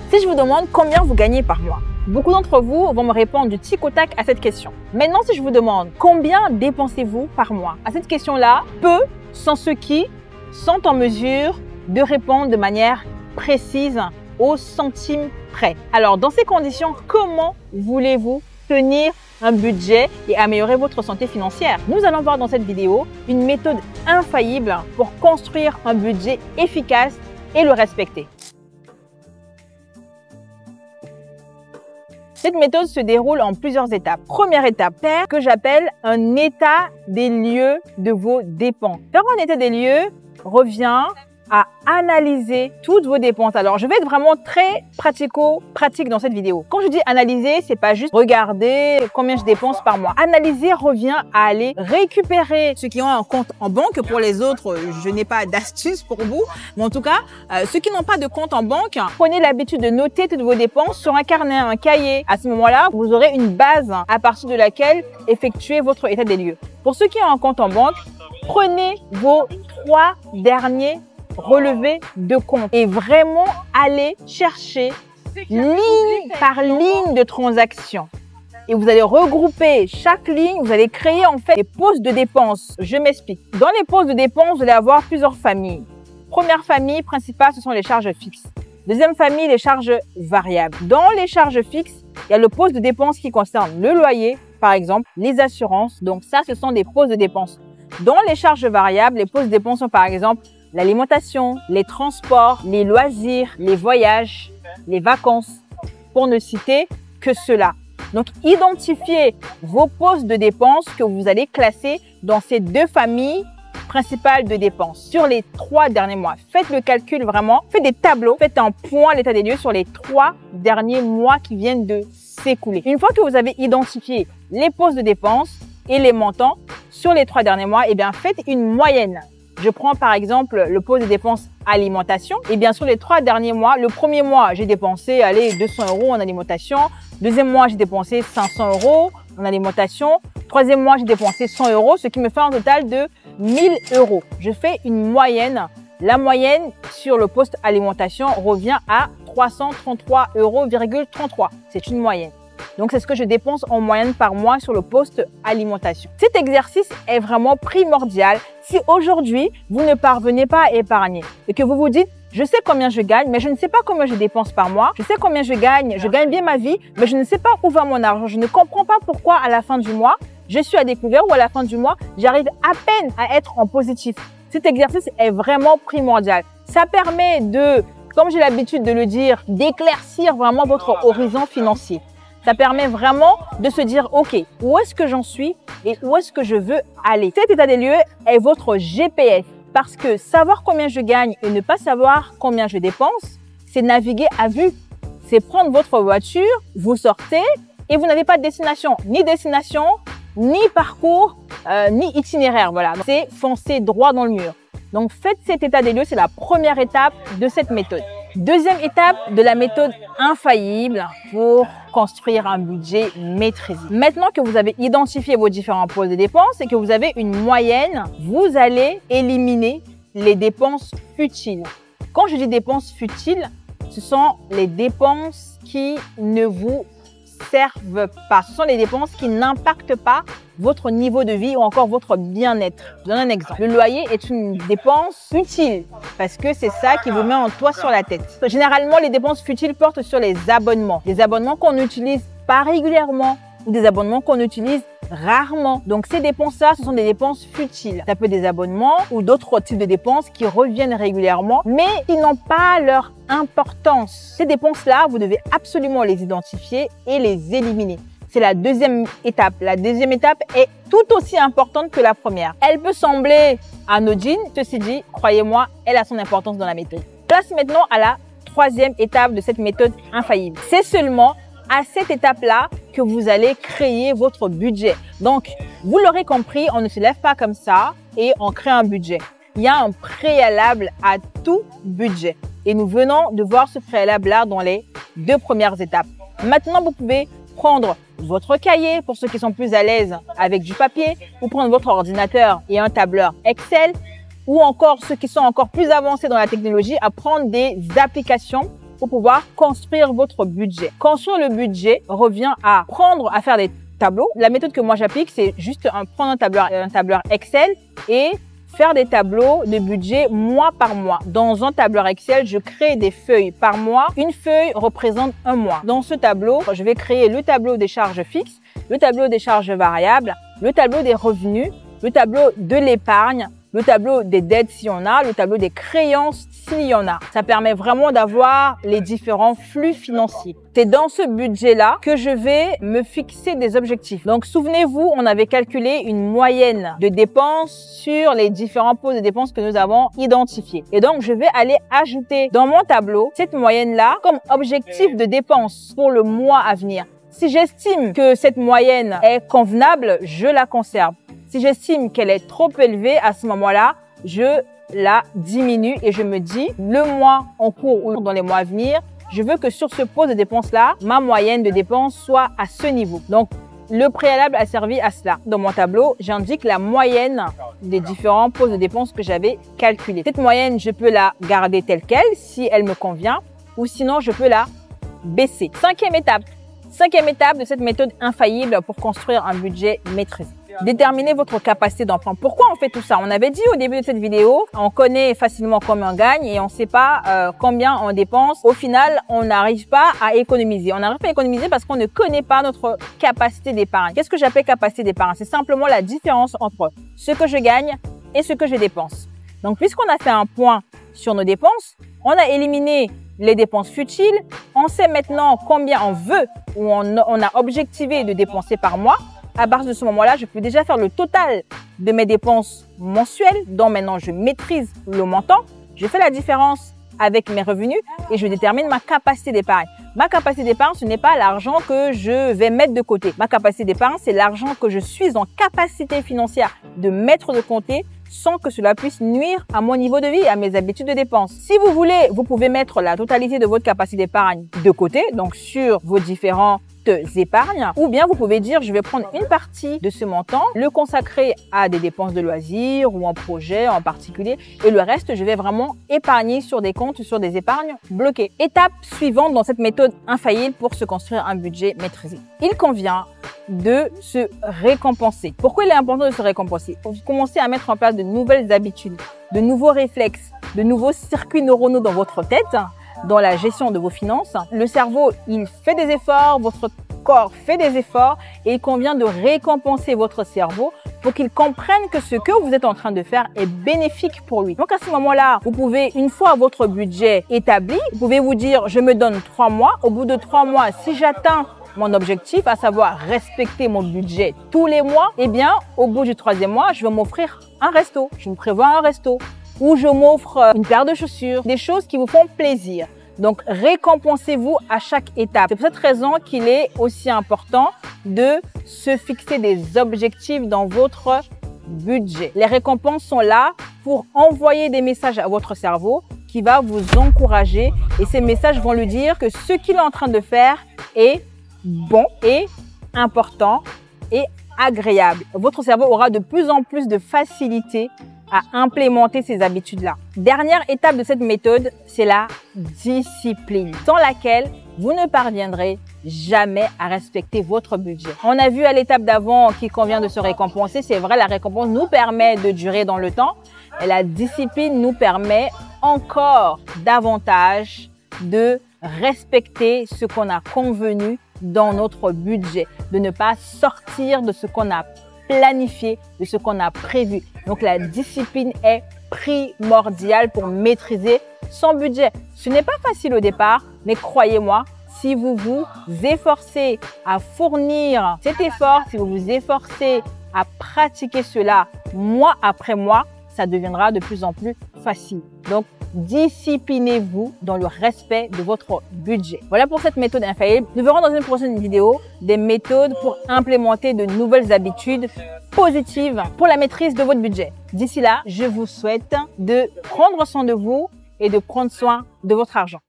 Si je vous demande combien vous gagnez par mois, beaucoup d'entre vous vont me répondre du tic au tac à cette question. Maintenant, si je vous demande combien dépensez-vous par mois, à cette question-là, peu sont ceux qui sont en mesure de répondre de manière précise au centime près. Alors, dans ces conditions, comment voulez-vous tenir un budget et améliorer votre santé financière? Nous allons voir dans cette vidéo une méthode infaillible pour construire un budget efficace et le respecter. Cette méthode se déroule en plusieurs étapes. Première étape, faire que j'appelle un état des lieux de vos dépenses. Faire un état des lieux revient à analyser toutes vos dépenses. Alors, je vais être vraiment très pratico-pratique dans cette vidéo. Quand je dis analyser, c'est pas juste regarder combien je dépense par mois. Analyser revient à aller récupérer ceux qui ont un compte en banque. Pour les autres, je n'ai pas d'astuce pour vous. Mais en tout cas, ceux qui n'ont pas de compte en banque, prenez l'habitude de noter toutes vos dépenses sur un carnet, un cahier. À ce moment-là, vous aurez une base à partir de laquelle effectuer votre état des lieux. Pour ceux qui ont un compte en banque, prenez vos 3 derniers relevés de compte et vraiment aller chercher ligne par ligne de transaction. Et vous allez regrouper chaque ligne, vous allez créer en fait des postes de dépenses. Je m'explique. Dans les postes de dépenses, vous allez avoir plusieurs familles. Première famille principale, ce sont les charges fixes. Deuxième famille, les charges variables. Dans les charges fixes, il y a le poste de dépenses qui concerne le loyer, par exemple, les assurances. Donc ça, ce sont des postes de dépenses. Dans les charges variables, les postes de dépenses sont par exemple l'alimentation, les transports, les loisirs, les voyages, les vacances, pour ne citer que cela. Donc, identifiez vos postes de dépenses que vous allez classer dans ces deux familles principales de dépenses sur les 3 derniers mois. Faites le calcul vraiment, faites des tableaux, faites un point à l'état des lieux sur les 3 derniers mois qui viennent de s'écouler. Une fois que vous avez identifié les postes de dépenses et les montants sur les 3 derniers mois, eh bien, faites une moyenne. Je prends par exemple le poste de dépenses alimentation. Et bien sûr, les 3 derniers mois, le premier mois, j'ai dépensé 200 € en alimentation. Deuxième mois, j'ai dépensé 500 € en alimentation. Troisième mois, j'ai dépensé 100 €, ce qui me fait un total de 1000 €. Je fais une moyenne. La moyenne sur le poste alimentation revient à 333,33 €. C'est une moyenne. Donc, c'est ce que je dépense en moyenne par mois sur le poste alimentation. Cet exercice est vraiment primordial si aujourd'hui, vous ne parvenez pas à épargner et que vous vous dites, je sais combien je gagne, mais je ne sais pas combien je dépense par mois. Je sais combien je gagne bien ma vie, mais je ne sais pas où va mon argent. Je ne comprends pas pourquoi à la fin du mois, je suis à découvert ou à la fin du mois, j'arrive à peine à être en positif. Cet exercice est vraiment primordial. Ça permet de, comme j'ai l'habitude de le dire, d'éclaircir vraiment votre horizon financier. Ça permet vraiment de se dire, OK, où est-ce que j'en suis et où est-ce que je veux aller? Cet état des lieux est votre GPS parce que savoir combien je gagne et ne pas savoir combien je dépense, c'est naviguer à vue. C'est prendre votre voiture, vous sortez et vous n'avez pas de destination, ni parcours, ni itinéraire. Voilà, c'est foncer droit dans le mur. Donc, faites cet état des lieux, c'est la première étape de cette méthode. Deuxième étape de la méthode infaillible pour construire un budget maîtrisé. Maintenant que vous avez identifié vos différents postes de dépenses et que vous avez une moyenne, vous allez éliminer les dépenses futiles. Quand je dis dépenses futiles, ce sont les dépenses qui ne vous servent pas. Ce sont les dépenses qui n'impactent pas votre niveau de vie ou encore votre bien-être. Je donne un exemple. Le loyer est une dépense utile parce que c'est ça qui vous met un toit sur la tête. Généralement, les dépenses futiles portent sur les abonnements. Des abonnements qu'on n'utilise pas régulièrement ou des abonnements qu'on utilise rarement. Donc, ces dépenses-là, ce sont des dépenses futiles. Ça peut être des abonnements ou d'autres types de dépenses qui reviennent régulièrement, mais qui n'ont pas leur importance. Ces dépenses-là, vous devez absolument les identifier et les éliminer. C'est la deuxième étape. La deuxième étape est tout aussi importante que la première. Elle peut sembler anodine. Ceci dit, croyez-moi, elle a son importance dans la méthode. Place maintenant à la troisième étape de cette méthode infaillible. C'est seulement à cette étape-là que vous allez créer votre budget. Donc, vous l'aurez compris, on ne se lève pas comme ça et on crée un budget. Il y a un préalable à tout budget. Et nous venons de voir ce préalable-là dans les 2 premières étapes. Maintenant, vous pouvez prendre votre cahier pour ceux qui sont plus à l'aise avec du papier, ou prendre votre ordinateur et un tableur Excel, ou encore ceux qui sont encore plus avancés dans la technologie à prendre des applications pour pouvoir construire votre budget. Construire le budget revient à faire des tableaux. La méthode que moi j'applique, c'est juste prendre un tableur Excel et faire des tableaux de budget mois par mois. Dans un tableur Excel, je crée des feuilles par mois. Une feuille représente un mois. Dans ce tableau, je vais créer le tableau des charges fixes, le tableau des charges variables, le tableau des revenus, le tableau de l'épargne, le tableau des dettes s'il y en a, le tableau des créances s'il y en a. Ça permet vraiment d'avoir les différents flux financiers. C'est dans ce budget-là que je vais me fixer des objectifs. Donc, souvenez-vous, on avait calculé une moyenne de dépenses sur les différents postes de dépenses que nous avons identifiés. Et donc, je vais aller ajouter dans mon tableau cette moyenne-là comme objectif de dépenses pour le mois à venir. Si j'estime que cette moyenne est convenable, je la conserve. Si j'estime qu'elle est trop élevée, à ce moment-là, je la diminue et je me dis, le mois en cours ou dans les mois à venir, je veux que sur ce poste de dépenses-là, ma moyenne de dépenses soit à ce niveau. Donc, le préalable a servi à cela. Dans mon tableau, j'indique la moyenne des différents postes de dépenses que j'avais calculés. Cette moyenne, je peux la garder telle qu'elle si elle me convient ou sinon, je peux la baisser. Cinquième étape de cette méthode infaillible pour construire un budget maîtrisé. Déterminez votre capacité d'emprunt. Pourquoi on fait tout ça? On avait dit au début de cette vidéo, on connaît facilement combien on gagne et on ne sait pas combien on dépense. Au final, on n'arrive pas à économiser. On n'arrive pas à économiser parce qu'on ne connaît pas notre capacité d'épargne. Qu'est-ce que j'appelle capacité d'épargne? C'est simplement la différence entre ce que je gagne et ce que je dépense. Donc, puisqu'on a fait un point sur nos dépenses, on a éliminé les dépenses futiles. On sait maintenant combien on veut ou on a objectivé de dépenser par mois. À partir de ce moment-là, je peux déjà faire le total de mes dépenses mensuelles, dont maintenant je maîtrise le montant. Je fais la différence avec mes revenus et je détermine ma capacité d'épargne. Ma capacité d'épargne, ce n'est pas l'argent que je vais mettre de côté. Ma capacité d'épargne, c'est l'argent que je suis en capacité financière de mettre de côté sans que cela puisse nuire à mon niveau de vie et à mes habitudes de dépenses. Si vous voulez, vous pouvez mettre la totalité de votre capacité d'épargne de côté, donc sur vos différents épargnes, ou bien vous pouvez dire je vais prendre une partie de ce montant, le consacrer à des dépenses de loisirs ou un projet en particulier et le reste je vais vraiment épargner sur des comptes, sur des épargnes bloquées. Étape suivante dans cette méthode infaillible pour se construire un budget maîtrisé. Il convient de se récompenser. Pourquoi il est important de se récompenser? Pour commencer à mettre en place de nouvelles habitudes, de nouveaux réflexes, de nouveaux circuits neuronaux dans votre tête, dans la gestion de vos finances. Le cerveau, il fait des efforts, votre corps fait des efforts et il convient de récompenser votre cerveau pour qu'il comprenne que ce que vous êtes en train de faire est bénéfique pour lui. Donc à ce moment-là, vous pouvez, une fois votre budget établi, vous pouvez vous dire je me donne 3 mois. Au bout de 3 mois, si j'atteins mon objectif, à savoir respecter mon budget tous les mois, eh bien, au bout du 3e mois, je vais m'offrir un resto. Je me prévois un resto ou je m'offre une paire de chaussures, des choses qui vous font plaisir. Donc, récompensez-vous à chaque étape. C'est pour cette raison qu'il est aussi important de se fixer des objectifs dans votre budget. Les récompenses sont là pour envoyer des messages à votre cerveau qui va vous encourager et ces messages vont lui dire que ce qu'il est en train de faire est bon et important et agréable. Votre cerveau aura de plus en plus de facilité à implémenter ces habitudes-là. Dernière étape de cette méthode, c'est la discipline, sans laquelle vous ne parviendrez jamais à respecter votre budget. On a vu à l'étape d'avant qu'il convient de se récompenser. C'est vrai, la récompense nous permet de durer dans le temps et la discipline nous permet encore davantage de respecter ce qu'on a convenu dans notre budget, de ne pas sortir de ce qu'on a planifié, de ce qu'on a prévu. Donc, la discipline est primordiale pour maîtriser son budget. Ce n'est pas facile au départ, mais croyez-moi, si vous vous efforcez à fournir cet effort, si vous vous efforcez à pratiquer cela mois après mois, ça deviendra de plus en plus facile. Donc, disciplinez-vous dans le respect de votre budget. Voilà pour cette méthode infaillible. Nous verrons dans une prochaine vidéo des méthodes pour implémenter de nouvelles habitudes positives pour la maîtrise de votre budget. D'ici là, je vous souhaite de prendre soin de vous et de prendre soin de votre argent.